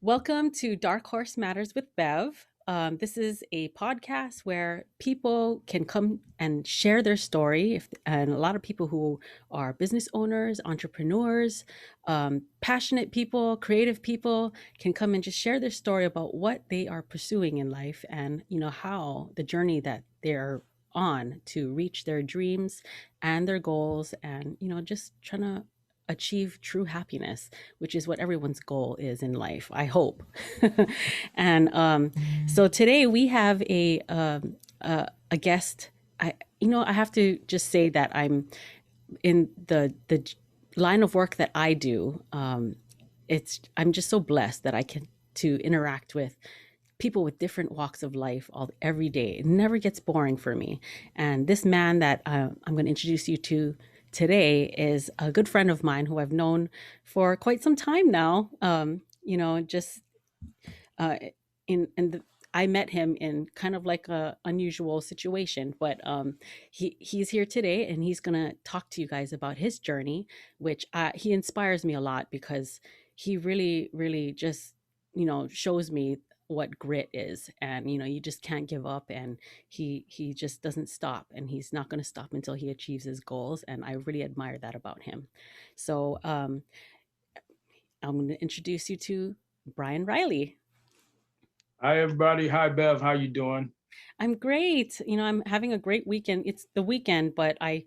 Welcome to Dark Horse Matters with Bev. This is a podcast where people can come and share their story. And a lot of people who are business owners, entrepreneurs, passionate people, creative people can come and just share their story about what they are pursuing in life and, how the journey that they're on to reach their dreams and their goals and, just trying to achieve true happiness, which is what everyone's goal is in life, I hope. And so today we have a guest. I have to just say that I'm in the line of work that I do. I'm just so blessed that I can to interact with people with different walks of life all every day. It never gets boring for me. And this man that I'm going to introduce you to today is a good friend of mine who I've known for quite some time now. Just uh, in the, I met him in kind of like a unusual situation, but he's here today and he's gonna talk to you guys about his journey, which he inspires me a lot because he really, really just shows me what grit is, and you just can't give up, and he just doesn't stop, and he's not going to stop until he achieves his goals, and I really admire that about him. So I'm going to introduce you to Brian Riley. Hi everybody. Hi Bev. How you doing? I'm great. I'm having a great weekend. It's the weekend, but I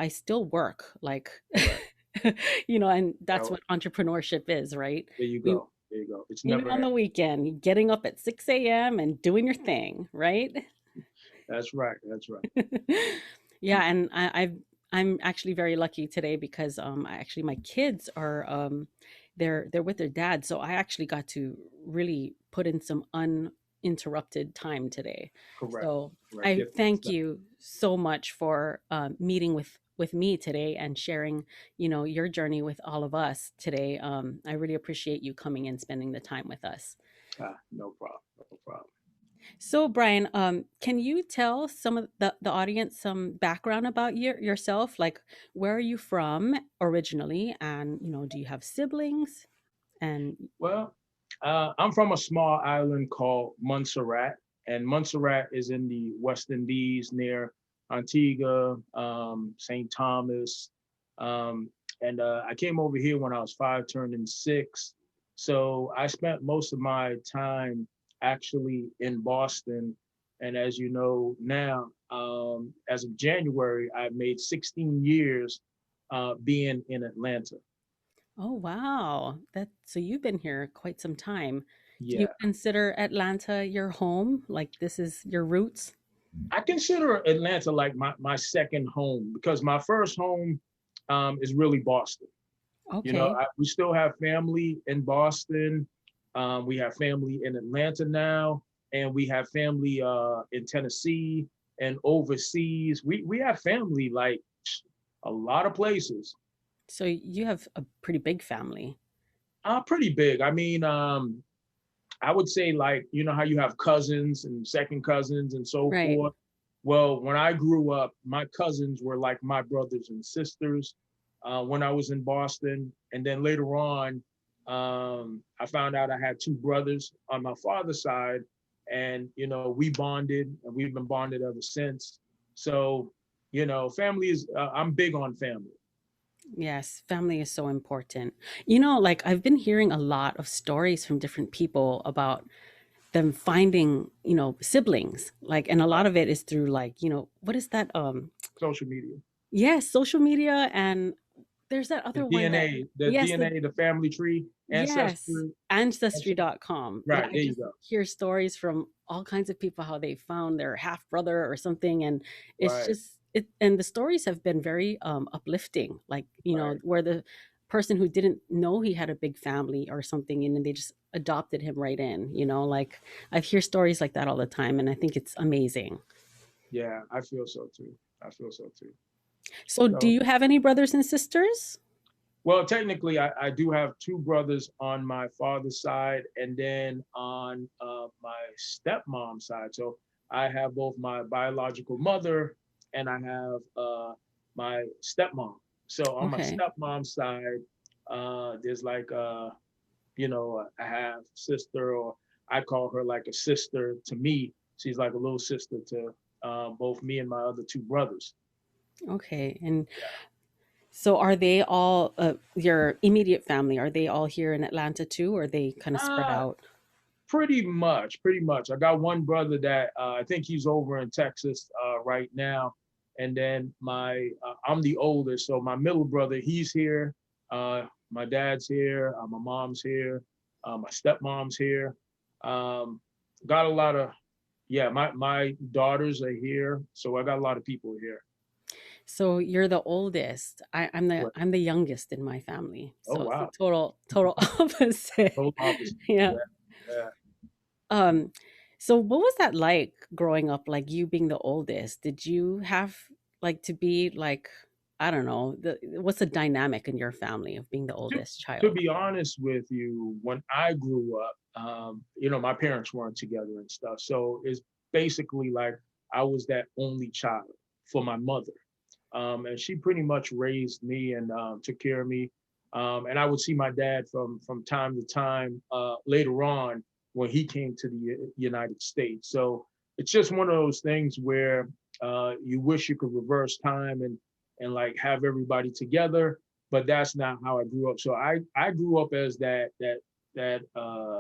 still work like, Right. and that's Well, what entrepreneurship is, right? there you We, go. There you go. It's even never on end. the weekend, getting up at 6 a.m. and doing your thing, right? That's right. That's right. Yeah, and I'm actually very lucky today because actually my kids are they're with their dad, so I actually got to really put in some uninterrupted time today. Correct. So Correct. I Get things thank done. you so much for meeting with me today and sharing your journey with all of us today. I really appreciate you coming and spending the time with us. No problem. No problem. So, Brian, can you tell some of the audience some background about yourself? Like, where are you from originally? And, do you have siblings? And, Well, I'm from a small island called Montserrat, and Montserrat is in the West Indies near Antigua, St. Thomas. Um, and I came over here when I was five, turning six. So I spent most of my time actually in Boston. And as you know now, as of January, I've made 16 years being in Atlanta. oh, wow. So you've been here quite some time. Do you Yeah. consider Atlanta your home? Like, this is your roots? I consider Atlanta like my second home because my first home is really Boston. Okay. We still have family in Boston. We have family in Atlanta now, and we have family in Tennessee and overseas. We have family like a lot of places. So you have a pretty big family. Pretty big. I mean, I would say like how you have cousins and second cousins and so Right. forth. Well, when I grew up, my cousins were like my brothers and sisters when I was in Boston. And then later on, I found out I had two brothers on my father's side. And, we bonded and we've been bonded ever since. So, family is, I'm big on family. Yes, family is so important. Like I've been hearing a lot of stories from different people about them finding, siblings. Like, and a lot Right. of it is through like, what is that? Social media. Yes, social media, and there's that The other one that DNA, the yes, DNA, the family tree, yes, ancestry. ancestry.com. Yeah, Right, I there you just go. hear stories from all kinds of people how they found their half brother or something, and it's Right, just it and the stories have been very uplifting, like, right. where the person who didn't know he had a big family or something, and then they just adopted him right in, like I hear stories like that all the time, and I think it's amazing. Yeah, I feel so too. I feel so too. So do So, you have any brothers and sisters? well, technically, I do have two brothers on my father's side, and then on my stepmom's side. So I have both my biological mother and I have my stepmom. So on my Okay. stepmom's side, there's like I have sister, or I call her like a sister to me. She's like a little sister to both me and my other two brothers. Okay. And so are they all your immediate family? Are they all here in Atlanta too, or are they kind of spread Uh, out? Pretty much, pretty much. I got one brother that I think he's over in Texas right now, and then I'm the oldest, so my middle brother, he's here. My dad's here. My mom's here. My stepmom's here. Um, got a lot of yeah. My daughters are here, so I got a lot of people here. So you're the oldest. I'm the What? I'm the youngest in my family. Oh So it's a wow, total opposite. total opposite. Yeah. Yeah, yeah. Um, so what was that like growing up, like you being the oldest? Did you have like to be like, I don't know, what's the dynamic in your family of being the to, oldest to child? be honest with you, when I grew up, my parents weren't together and stuff. So it's basically like I was that only child for my mother. And she pretty much raised me and took care of me. And I would see my dad from time to time later on when he came to the United States. So it's just one of those things where you wish you could reverse time and like have everybody together, but that's not how I grew up. So I grew up as that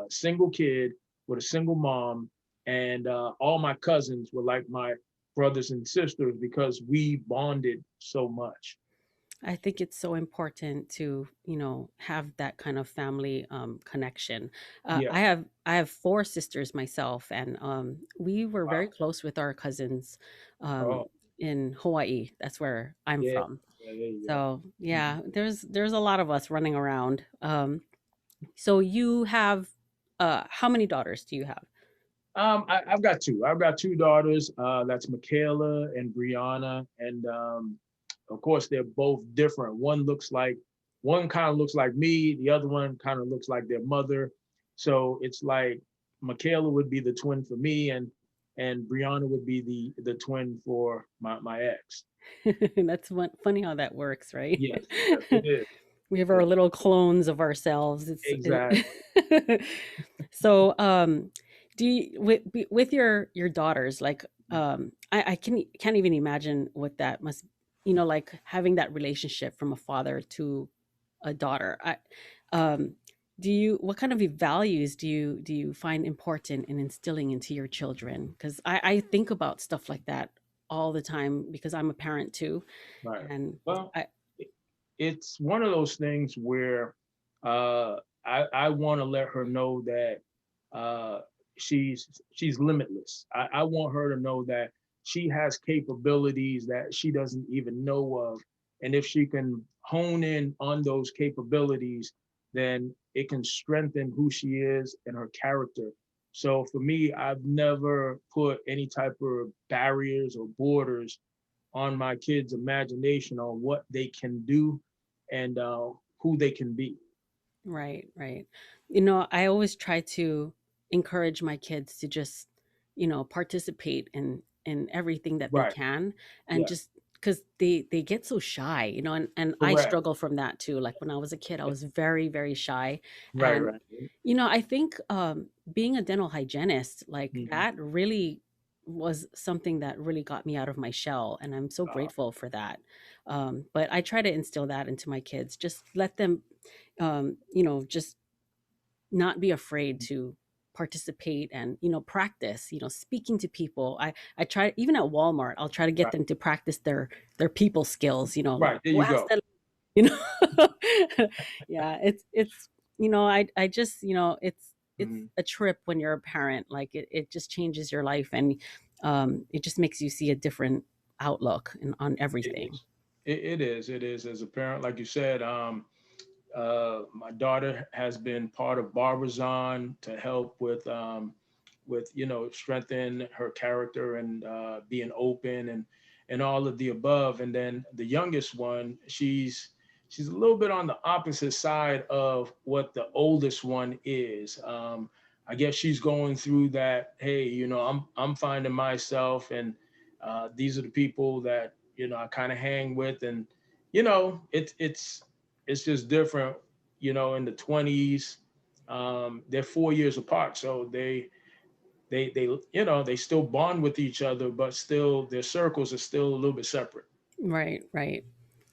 single kid with a single mom, and all my cousins were like my brothers and sisters because we bonded so much. I think it's so important to, have that kind of family connection. Yeah. I have four sisters myself, and we were very Wow. close with our cousins um, Oh, in Hawaii. That's where I'm yeah. from. Yeah. There you go. So Mhm. yeah, there's a lot of us running around. So you have how many daughters do you have? I've got two. I've got two daughters. That's Michaela and Brianna, and of course they're both different. One kind of looks like me. The other one kind of looks like their mother. So it's like Michaela would be the twin for me, and Brianna would be the twin for my ex. That's funny how that works, right? Yes, yes, it is. We have our little clones of ourselves. Exactly. So, do you, with your daughters, like, I can't even imagine what that must, like having that relationship from a father to a daughter. Um, what kind of values do you find important in instilling into your children? Because I think about stuff like that all the time because I'm a parent too, Right. and Well, I it- it's one of those things where I want to let her know that uh, she's limitless. I want her to know that she has capabilities that she doesn't even know of, and if she can hone in on those capabilities, then it can strengthen who she is and her character. So for me, I've never put any type of barriers or borders on my kids' imagination on what they can do and who they can be. Right, right. I always try to encourage my kids to just, participate in everything that they Right. can, and Yeah. just because they get so shy, and I Correct. struggle from that too. Like when I was a kid, I was very, very shy. Right. And, Right. I think being a dental hygienist, like Mm-hmm. that really was something that really got me out of my shell. And I'm so grateful for that. But I try to instill that into my kids. Just let them just not be afraid to participate and practice speaking to people. I try, even at Walmart, I'll try to get Right. them to practice their people skills, like Right. There you "Buenas go. tar-" you know yeah, it's I just it's Mhm. a trip when you're a parent. Like it just changes your life, and it just makes you see a different outlook on It everything. is. It is. It is. As a parent, like you said, my daughter has been part of Barbizon to help with strengthen her character and being open and all of the above. And then the youngest one, she's a little bit on the opposite side of what the oldest one is. I guess she's going through that. Hey, I'm finding myself, and these are the people that I kind of hang with, and it's just different, in the 20s. They're 4 years apart, so they they still bond with each other, but still their circles are still a little bit separate. Right, right.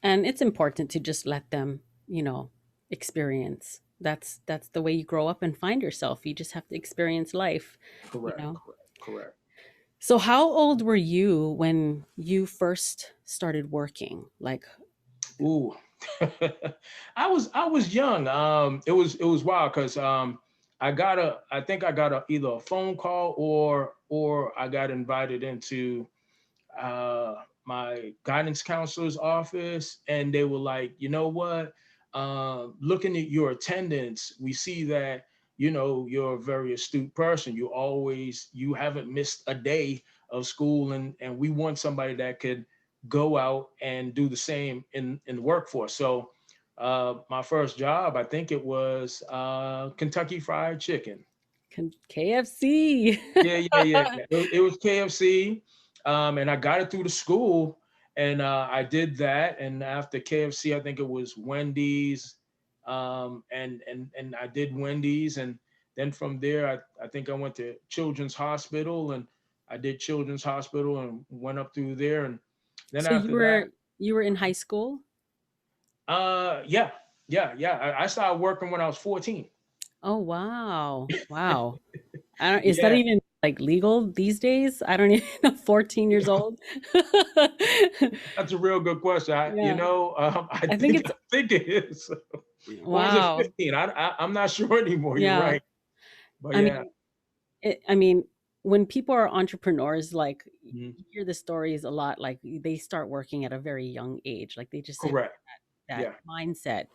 And it's important to just let them, you know, experience. That's the way you grow up and find yourself. You just have to experience life, you Correct, know. correct, correct. So how old were you when you first started working? Like, Ooh, I was young. It was wild because I think I got either a phone call or I got invited into my guidance counselor's office, and they were like, you know what? Looking at your attendance, we see that you're a very astute person. You haven't missed a day of school, and we want somebody that could go out and do the same in the workforce. So my first job, I think it was Kentucky Fried Chicken. KFC. Yeah. It was KFC, and I got it through the school, and I did that. And after KFC, I think it was Wendy's, and I did Wendy's, and then from there, I think I went to Children's Hospital, and I did Children's Hospital, and went up through there, and then So after that, you were in high school? yeah, yeah. I started working when I was 14. Oh, wow. Wow. I don't, is that Yeah, even like legal these days? I don't even know, 14 years old. that's a real good question. Yeah. I I think think it's I think it is. Or was it wow. 15? I'm not sure anymore. You're Yeah. right. But I yeah. mean, I mean, when people are entrepreneurs, like Mhm. you hear the stories a lot, like they start working at a very young age, like they just have Correct. that Yeah. mindset.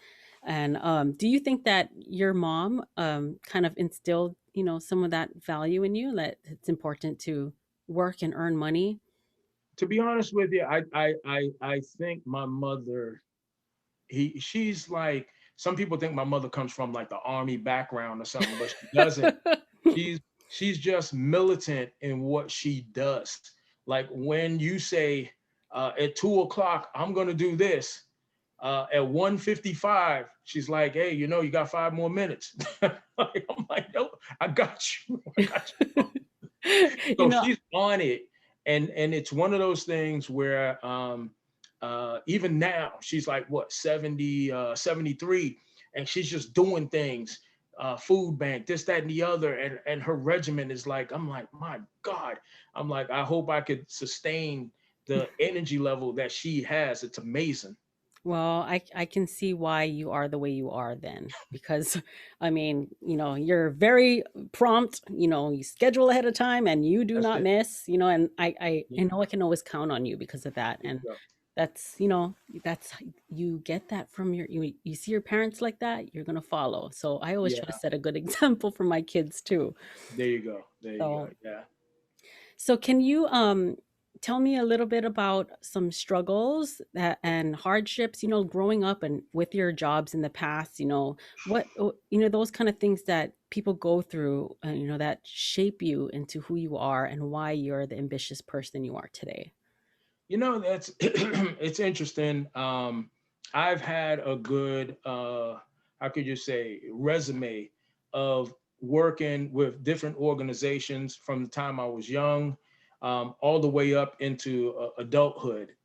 And do you think that your mom kind of instilled, you know, some of that value in you that it's important to work and earn money? To be honest with you, I think my mother, she's like, some people think my mother comes from like the army background or something, but she doesn't. She's she's just militant in what she does. Like when you say at 2 o'clock, I'm gonna do this. At 1:55, she's like, "Hey, you got 5 more minutes." I'm like, "No, I got you. I got you." You So know, she's on it, and it's one of those things where even now she's like what 70, 73, and she's just doing things. Food bank, this, that, and the other, and her regimen is like, I'm like, my God, I'm like, I hope I could sustain the energy level that she has. It's amazing. well, I can see why you are the way you are then, because I mean, you know, you're very prompt, you know, you schedule ahead of time and you do That's not it. miss, you know, and I Yeah, know I can always count on you because of that. there you And go. that's, you know, that's you get that from you see your parents like that, you're gonna follow. So I always try to Yeah, set a good example for my kids too. there you go. There you go. So Yeah. so can you tell me a little bit about some struggles that and hardships, you know, growing up and with your jobs in the past, you know, you know, those kind of things that people go through, you know, that shape you into who you are and why you're the ambitious person you are today. That's it's interesting. I've had a good, how could you say, resume of working with different organizations from the time I was young, all the way up into adulthood.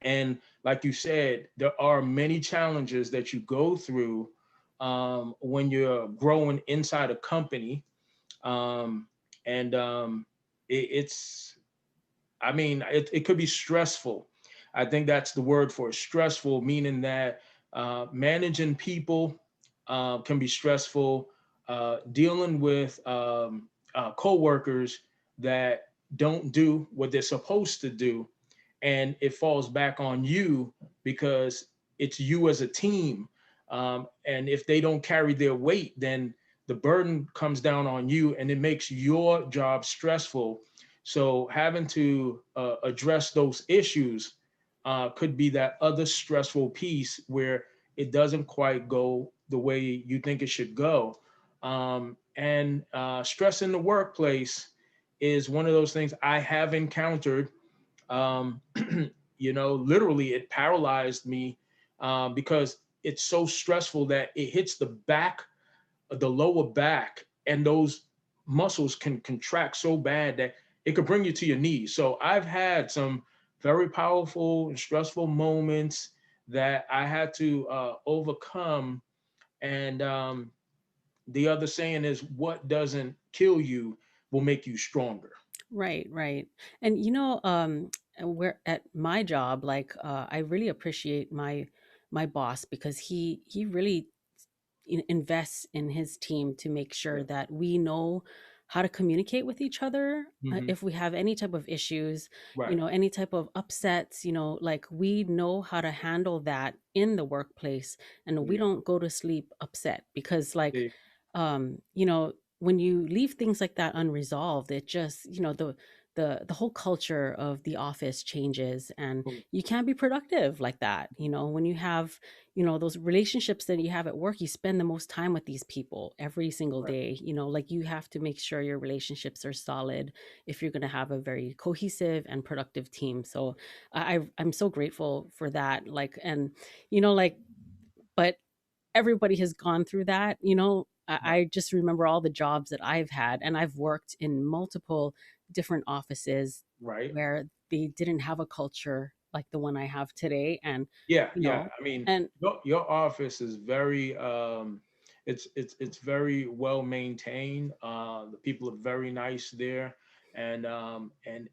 And like you said, there are many challenges that you go through when you're growing inside a company, um, and it's I mean, it could be stressful. I think that's the word for it, stressful, meaning that managing people can be stressful. Dealing with coworkers that don't do what they're supposed to do, and it falls back on you because it's you as a team. And if they don't carry their weight, then the burden comes down on you, and it makes your job stressful. So having to address those issues could be that other stressful piece where it doesn't quite go the way you think it should go. And stress in the workplace is one of those things I have encountered. um, Literally, it paralyzed me because it's so stressful that it hits the back. the lower back, and those muscles can contract so bad that it could bring you to your knees. So I've had some very powerful and stressful moments that I had to overcome. And the other saying is, what doesn't kill you will make you stronger. Right, right. And where at my job, like I really appreciate my boss because he really invests in his team to make sure Yeah. that we know how to communicate with each other, Hmm. if we have any type of issues, Right. any type of upsets, like we know how to handle that in the workplace, and There we you don't go to sleep upset because like go. when you leave things like that unresolved, it just, the whole culture of the office changes, and Cool. you can't be productive like that. When you have, those relationships that you have at work, you spend the most time with these people every single Right. day. Like you have to make sure your relationships are solid if you're going to have a very cohesive and productive team. So I'm so grateful for that. Like, and like, but everybody has gone through that. Right. I just remember all the jobs that I've had, and I've worked in multiple different offices Right. where they didn't have a culture like the one I have today. And Yeah, you yeah. know I mean, and your office is very it's very well maintained. The people are very nice there, and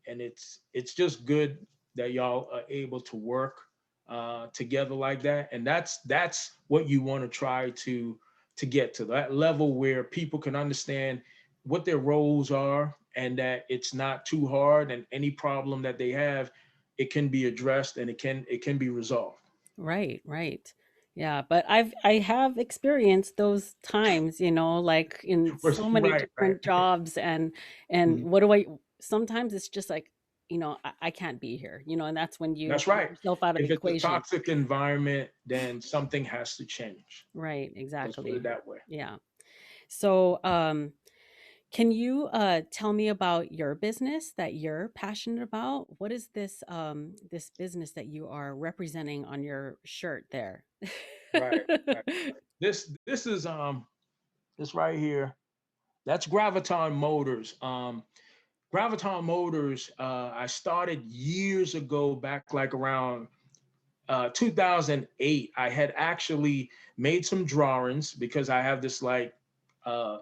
it's just good that y'all are able to work together like that. And that's what you want to try to get to that level where people can understand what their roles are, and that it's not too hard, and any problem that they have, it can be addressed, and it can be resolved. right, right. Yeah, but I have experienced those times, like in so many Right, right. different jobs, and Mhm. what do I sometimes it's just like, I can't be here, and that's when you That's take right. yourself out of the If it's a equation. toxic environment, then something has to change. Right, Let's put it exactly. that way. Yeah. So, can you tell me about your business that you're passionate about? What is this business that you are representing on your shirt there? Right, right. This is this right here. That's Graviton Motors. Graviton Motors. I started years ago, back like around 2008. I had actually made some drawings because I have this like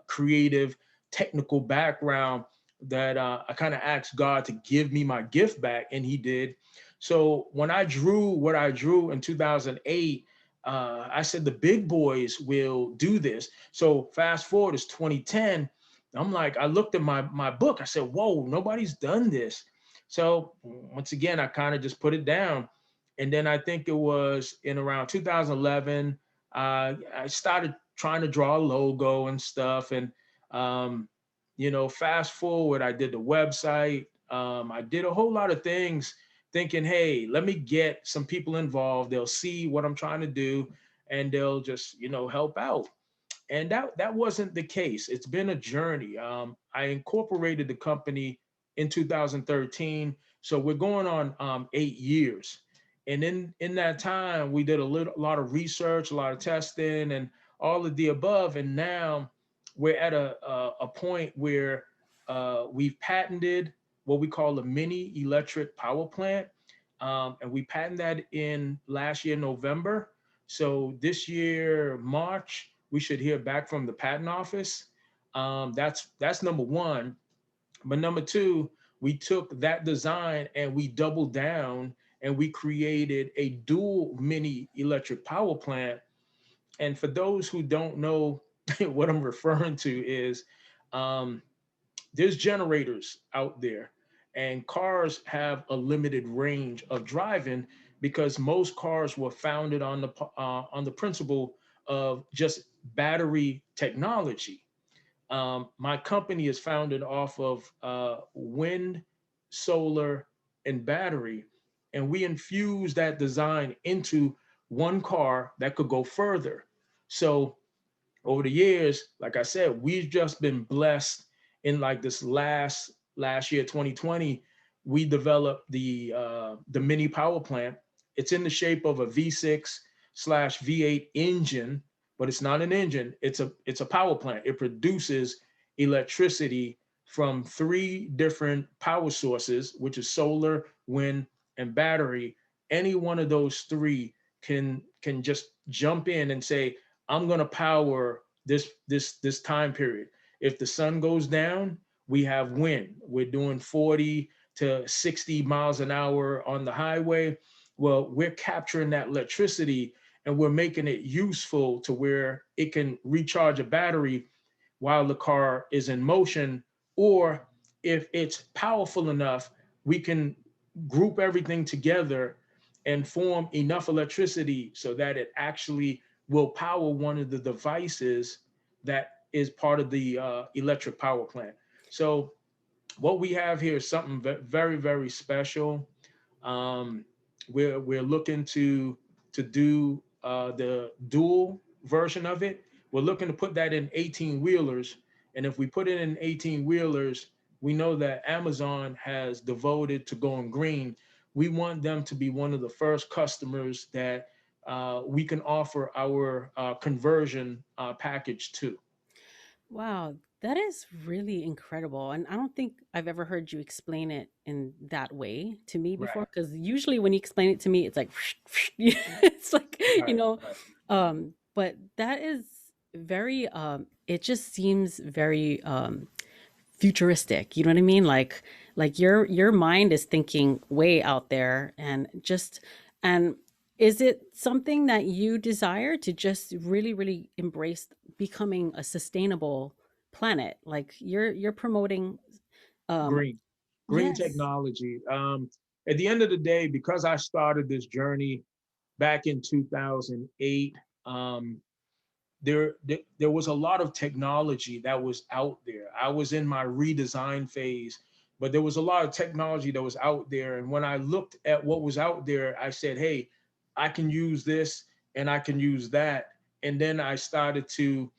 creative, technical background that I kind of asked God to give me my gift back, and He did. So when I drew what I drew in 2008, I said the big boys will do this. So fast forward is 2010. I'm like, I looked at my book. I said, "Whoa, nobody's done this." So once again, I kind of just put it down, and then I think it was in around 2011, I started trying to draw a logo and stuff. And, um, fast forward, I did the website. I did a whole lot of things thinking, hey, let me get some people involved. They'll see what I'm trying to do, and they'll just, help out. And that wasn't the case. It's been a journey. I incorporated the company in 2013, so we're going on 8 years. And in that time, we did a lot of research, a lot of testing, and all of the above. And now we're at a point where we've patented what we call a mini electric power plant, and we patented that in last year November. So this year March, we should hear back from the patent office. That's number one. But number two, we took that design and we doubled down, and we created a dual mini electric power plant. And for those who don't know what I'm referring to is, um, there's generators out there, and cars have a limited range of driving because most cars were founded on the principle of just battery technology. My company is founded off of wind, solar, and battery, and we infuse that design into one car that could go further. So over the years, like I said, we've just been blessed. In like this last year, 2020, we developed the mini power plant. It's in the shape of a V6/V8 engine, but it's not an engine. It's a power plant. It produces electricity from three different power sources, which is solar, wind, and battery. Any one of those three can just jump in and say, I'm going to power this time period. If the sun goes down, we have wind. We're doing 40 to 60 miles an hour on the highway. Well, we're capturing that electricity and we're making it useful to where it can recharge a battery while the car is in motion. Or if it's powerful enough, we can group everything together and form enough electricity so that it actually will power one of the devices that is part of the electric power plant. So what we have here is something very, very special. Um, we're looking to do the dual version of it. We're looking to put that in 18 wheelers, and if we put it in 18 wheelers, we know that Amazon has devoted to going green. We want them to be one of the first customers that we can offer our conversion package to. Wow, that is really incredible. And I don't think I've ever heard you explain it in that way to me Right, before. Because usually when you explain it to me, it's like, it's like, you right, know, right. but that is very, it just seems very futuristic. You know what I mean? Like your mind is thinking way out there and just and is it something that you desire to just really really embrace becoming a sustainable planet? Like you're promoting um Green, green yes. technology. At the end of the day, because I started this journey back in 2008, um, there was a lot of technology that was out there. I was in my redesign phase, but there was a lot of technology that was out there. And when I looked at what was out there, I said, hey, I can use this and I can use that. And then I started to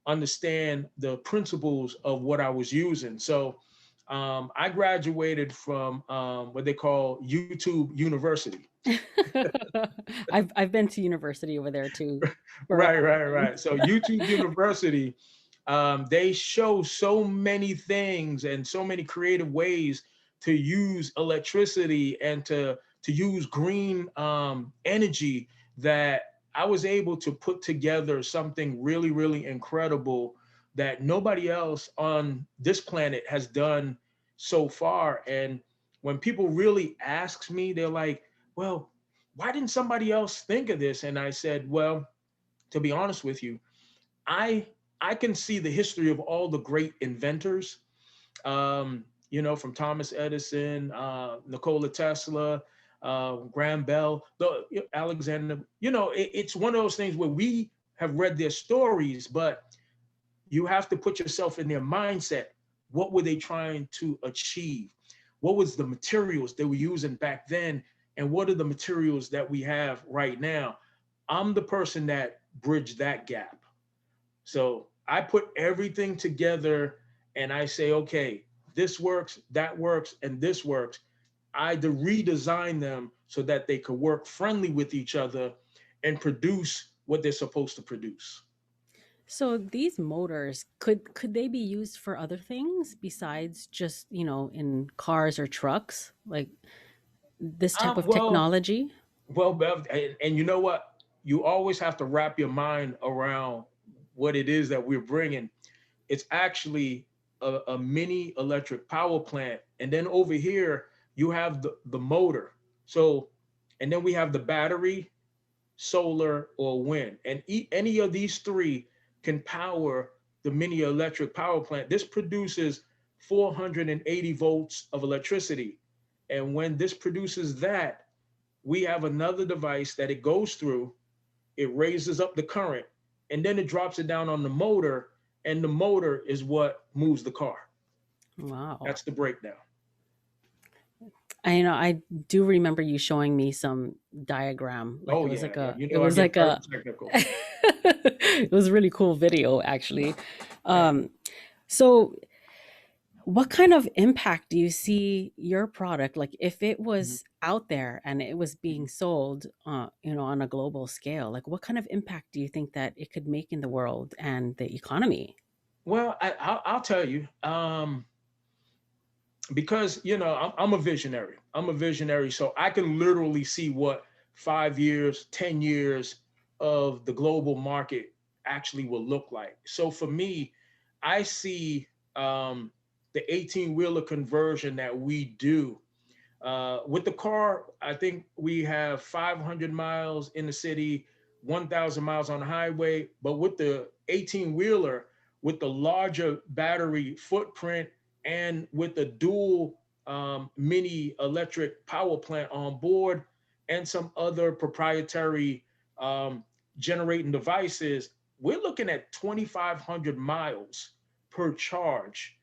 understand the principles of what I was using. So I graduated from what they call YouTube University. I've been to university over there too for Right, right, autism. right. So YouTube University, they show so many things and so many creative ways to use electricity and to use green energy that I was able to put together something really, really incredible that nobody else on this planet has done so far. And when people really ask me, they're like, "Well, why didn't somebody else think of this?" And I said, "Well, to be honest with you, I I can see the history of all the great inventors, from Thomas Edison, Nikola Tesla, Graham Bell, Alexander. It's one of those things where we have read their stories, but you have to put yourself in their mindset. What were they trying to achieve? What was the materials they were using back then? And what are the materials that we have right now? I'm the person that bridged that gap. So I put everything together and I say, okay, this works, that works, and this works. I redesign them so that they could work friendly with each other and produce what they're supposed to produce. So these motors could they be used for other things besides just, in cars or trucks? Like this type of Well, technology? Bev, and you know what? You always have to wrap your mind around what it is that we're bringing. It's actually a mini electric power plant. And then over here, you have the motor. So, and then we have the battery, solar, or wind. And any of these three can power the mini electric power plant. This produces 480 volts of electricity. And when this produces that, we have another device that it goes through, it raises up the current, and then it drops it down on the motor, and the motor is what moves the car. Wow. That's the breakdown. I do remember you showing me some diagram. Like Oh it was yeah, like yeah. a You it know I was get like very a technical. it was a really cool video actually. Right. Um so What kind of impact do you see your product, like if it Mhm. was out there and it was Mhm. being sold, on a global scale, like what kind of impact do you think that it could make in the world and the economy? Well, I'll tell you, because I'm a visionary. I'm a visionary, so I can literally see what 5 years, 10 years of the global market actually will look like. So for me, I see the 18 wheeler conversion that we do. With the car, I think we have 500 miles in the city, 1,000 miles on the highway. But with the 18 wheeler, with the larger battery footprint and with the dual mini electric power plant on board and some other proprietary um, generating devices, we're looking at 2,500 miles per charge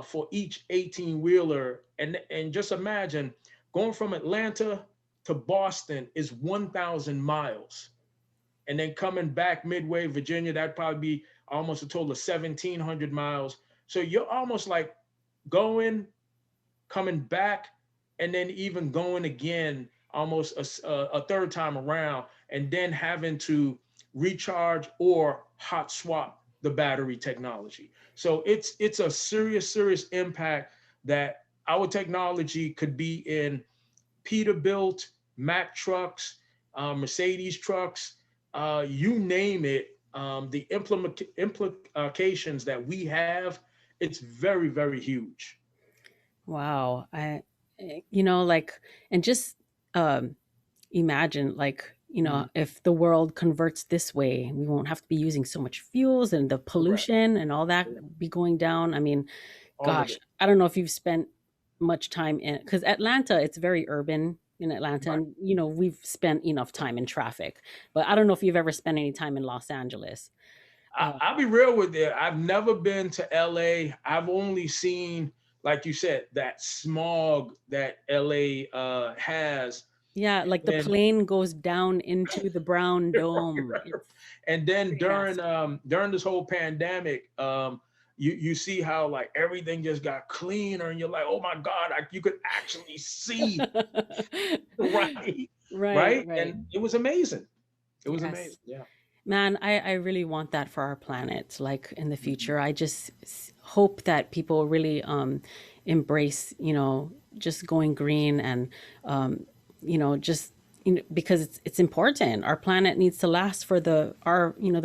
for each 18 wheeler. And just imagine going from Atlanta to Boston is 1,000 miles. And then coming back Midway, Virginia, that'd probably be almost a total of 1,700 miles. So you're almost like going, coming back, and then even going again almost a third time around, and then having to recharge or hot swap the battery technology. So it's a serious impact that our technology could be in Peterbilt, Mack trucks, Mercedes trucks, you name it. The implications that we have, it's very huge. Wow. Like, and just um, imagine, like, Mhm. if the world converts this way, we won't have to be using so much fuels and the Correct. pollution and all that be going down. I mean, All of gosh, it. I don't know if you've spent much time in, because Atlanta, it's very urban in Atlanta, Right. and we've spent enough time in traffic. But I don't know if you've ever spent any time in Los Angeles. Uh, I'll be real with you. I've never been to LA. I've only seen, like you said, that smog that LA has. yeah, And like the then plane goes down into the brown dome. It's and then pretty nasty. during this whole pandemic, you see how like everything just got cleaner, and you're like, oh my God, you could actually see, right, Right, right, right. and it was amazing. It was amazing. Yes. Yeah. Man, I really want that for our planet, like in the Mhm. future. I just hope that people really embrace, just going green and, just, because it's important. Our planet needs to last for the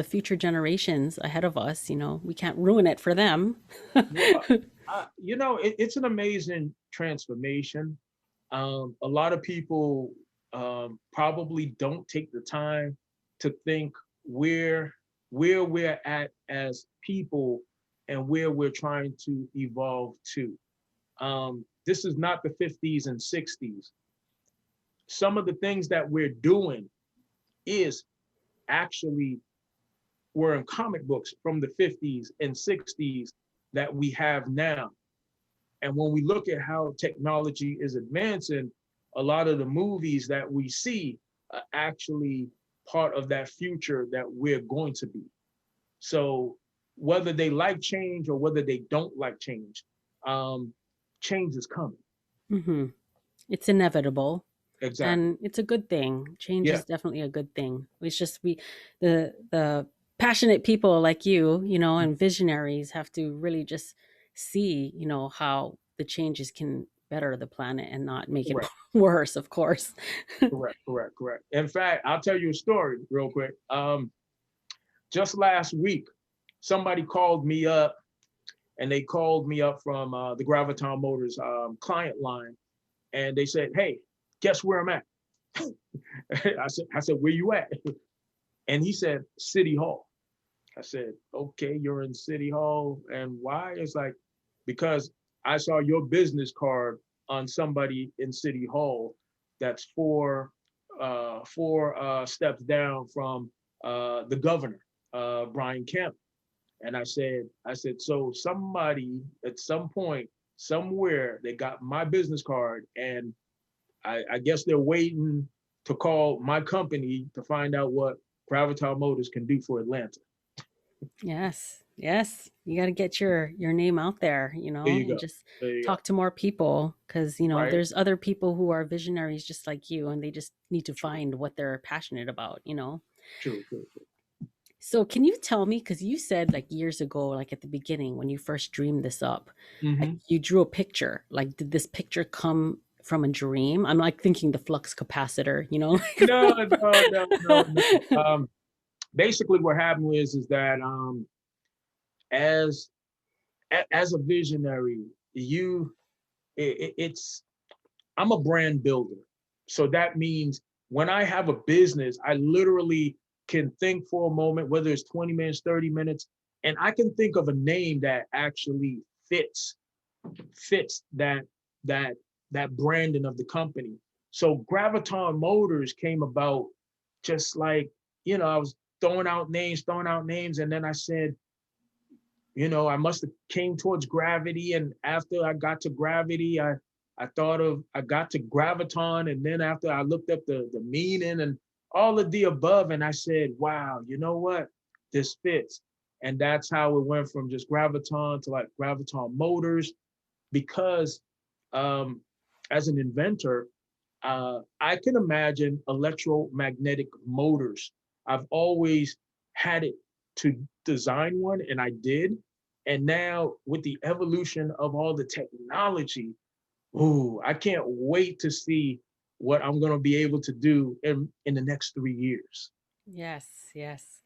future generations ahead of us. We can't ruin it for them. Well, it's an amazing transformation. A lot of people probably don't take the time to think where where we're at as people and where we're trying to evolve to. This is not the 50s and 60s. Some of the things that we're doing is actually were in comic books from the 50s and 60s that we have now. And when we look at how technology is advancing, a lot of the movies that we see are actually part of that future that we're going to be. So whether they like change or whether they don't like change, um, change is coming. Hmm. It's inevitable. Exactly. And it's a good thing. Change Yeah. is definitely a good thing. It's just the passionate people like you, and visionaries have to really just see, how the changes can better the planet and not make it Correct. worse, of course. Correct. In fact, I'll tell you a story real quick. Just last week, somebody called me up, and they called me up from the Graviton Motors client line, and they said, "Hey, guess where I'm at?" I said, "Where you at?" And he said, "City Hall." I said, "Okay, you're in City Hall, and why?" It's like, because I saw your business card on somebody in City Hall that's four steps down from the governor, Brian Kemp. And I said, so somebody at some point, somewhere, they got my business card, and I guess they're waiting to call my company to find out what Graviton Motors can do for Atlanta. Yes. Yes, you got to get your name out there, There you and go. just There you go. talk to more people because, Right. there's other people who are visionaries just like you and they just need to True. find what they're passionate about. True. True. True. So, can you tell me cuz you said like years ago like at the beginning when you first dreamed this up, like Hmm. you drew a picture. Like did this picture come from a dream? I'm like thinking the flux capacitor. No, no, no, no, no. Basically, what happened is that as as a visionary, you it's I'm a brand builder. So that means when I have a business, I literally can think for a moment, whether it's 20 minutes, 30 minutes, and I can think of a name that actually fits fits that that branding of the company. So Graviton Motors came about just like, I was throwing out names, and then I said, I must have came towards gravity, and after I got to gravity, I got to graviton, and then after I looked up the meaning and all of the above, and I said, wow, you know what, this fits. And that's how it went from just graviton to like graviton motors, because um as an inventor, I can imagine electromagnetic motors. I've always had it to design one, and I did. And now with the evolution of all the technology, ooh, I can't wait to see what I'm going to be able to do in the next 3 years. Yes, yes.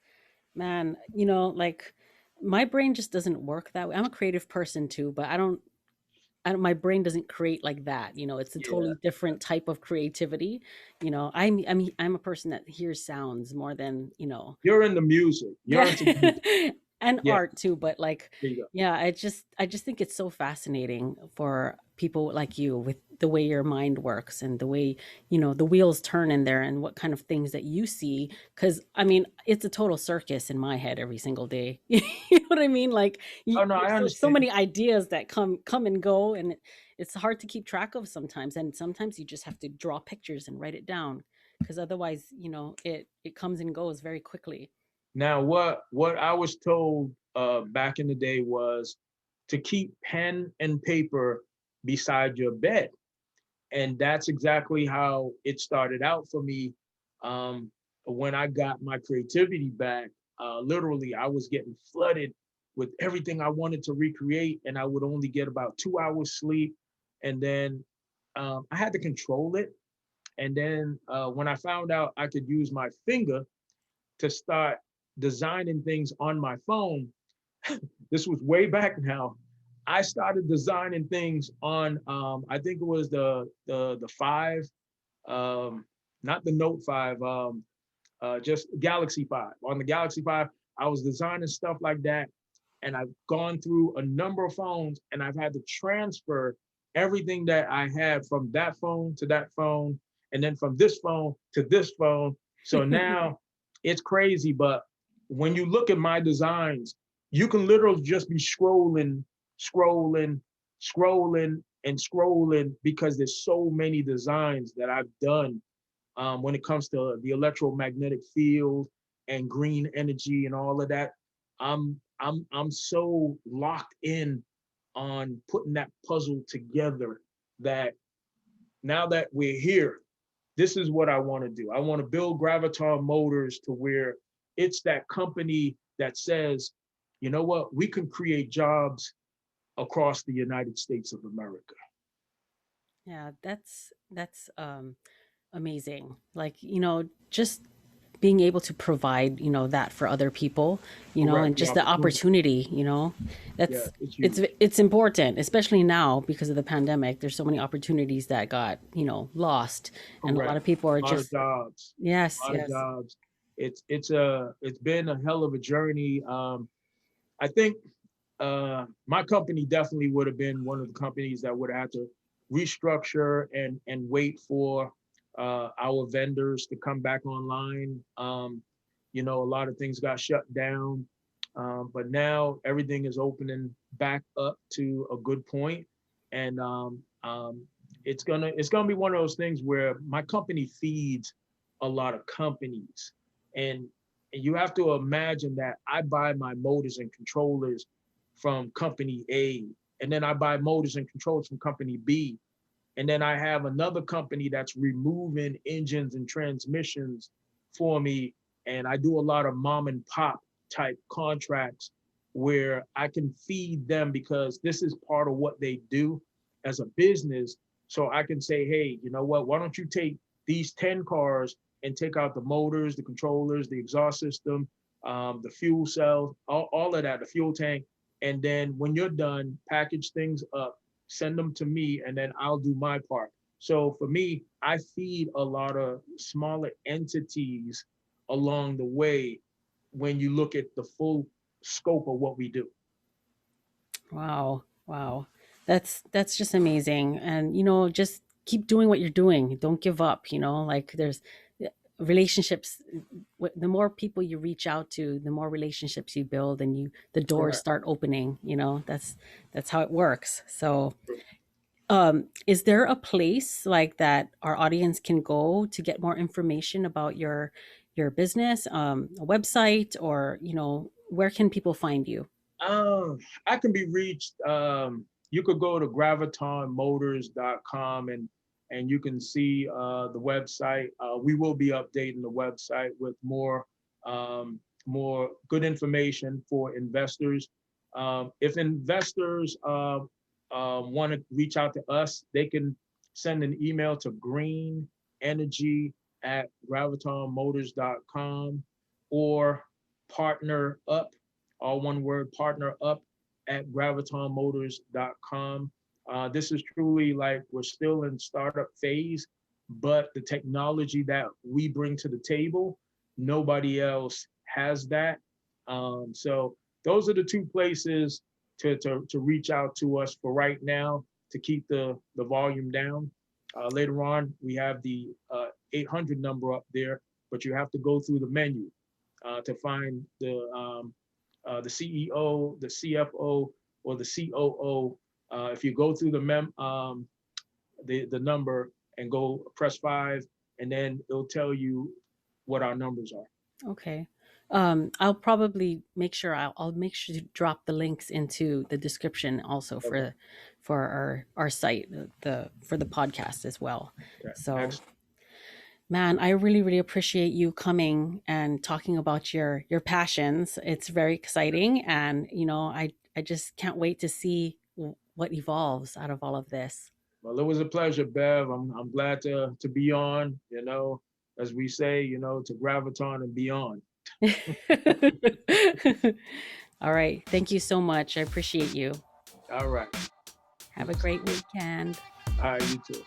Man, like my brain just doesn't work that way. I'm a creative person too, but I don't my brain doesn't create like that. It's a Yeah, totally different type of creativity. I'm a person that hears sounds more than. you're into music. You're Yeah. into music. And Yeah, art too, but like, there you go. yeah, I just think it's so fascinating for people like you with the way your mind works and the way, the wheels turn in there and what kind of things that you see. Cause I mean, it's a total circus in my head every single day. You know what I mean? Like Oh no, I there's so understand. many ideas that come and go and it's hard to keep track of sometimes. And sometimes you just have to draw pictures and write it down because otherwise, it comes and goes very quickly. Now, what I was told back in the day was to keep pen and paper beside your bed, and that's exactly how it started out for me. Um, when I got my creativity back, literally, I was getting flooded with everything I wanted to recreate, and I would only get about 2 hours sleep, and then I had to control it. And then when I found out I could use my finger to start designing things on my phone, this was way back now. I started designing things on I think it was the five, um, not the Note 5, just Galaxy 5. On the Galaxy 5, I was designing stuff like that. And I've gone through a number of phones, and I've had to transfer everything that I had from that phone to that phone, and then from this phone to this phone. So now it's crazy. But when you look at my designs, you can literally just be scrolling, scrolling, scrolling, and scrolling, because there's so many designs that I've done when it comes to the electromagnetic field and green energy and all of that. I'm so locked in on putting that puzzle together that now that we're here, this is what I want to do. I want to build Graviton Motors to where it's that company that says, you know what, we can create jobs across the United States of America. Yeah, that's amazing. Like, just being able to provide, that for other people, Correct. and The just the opportunity. opportunity. Yeah, That's it's it's huge. it's important, especially now because of the pandemic. There's so many opportunities that got, lost and a lot Correct. of people are A lot of just jobs. yes, A lot of yes. jobs. It's been a hell of a journey. I think my company definitely would have been one of the companies that would have had to restructure and wait for our vendors to come back online. A lot of things got shut down, but now everything is opening back up to a good point, and it's gonna be one of those things where my company feeds a lot of companies, and And you have to imagine that I buy my motors and controllers from company A, and then I buy motors and controllers from company B. And then I have another company that's removing engines and transmissions for me. And I do a lot of mom and pop type contracts where I can feed them because this is part of what they do as a business. So I can say, hey, you know what? Why don't you take these 10 cars and take out the motors, the controllers, the exhaust system, the fuel cells, all of that, the fuel tank. And then when you're done, package things up, send them to me, and then I'll do my part. So for me, I feed a lot of smaller entities along the way when you look at the full scope of what we do. Wow. Wow. That's just amazing. And just keep doing what you're doing. Don't give up, like there's relationships. The more people you reach out to, the more relationships you build, and the doors Correct. start opening, that's how it works. So is there a place like that our audience can go to get more information about your business, a website, or where can people find you? I can be reached. You could go to gravitonmotors.com and you can see the website. We will be updating the website with more good information for investors. If investors want to reach out to us, they can send an email to greenenergy@gravitonmotors.com or partner up, all one word, partner up at gravitonmotors.com. This is truly like we're still in startup phase, but the technology that we bring to the table, nobody else has that. So those are the two places to reach out to us for right now to keep the volume down. Later on, we have the 800 number up there, but you have to go through the menu to find the CEO, the CFO, or the COO. If you go through the number and go press 5, and then it'll tell you what our numbers are. Okay. I'll probably make sure I'll make sure to drop the links into the description also Okay. for our site, the for the podcast as well. Okay. So, Excellent. man, I really really appreciate you coming and talking about your passions. It's very exciting, and I just can't wait to see what evolves out of all of this. Well, it was a pleasure, Bev. I'm glad to be on. As we say, to graviton and beyond. All right. Thank you so much. I appreciate you. All right. Have a great weekend. All right. You too.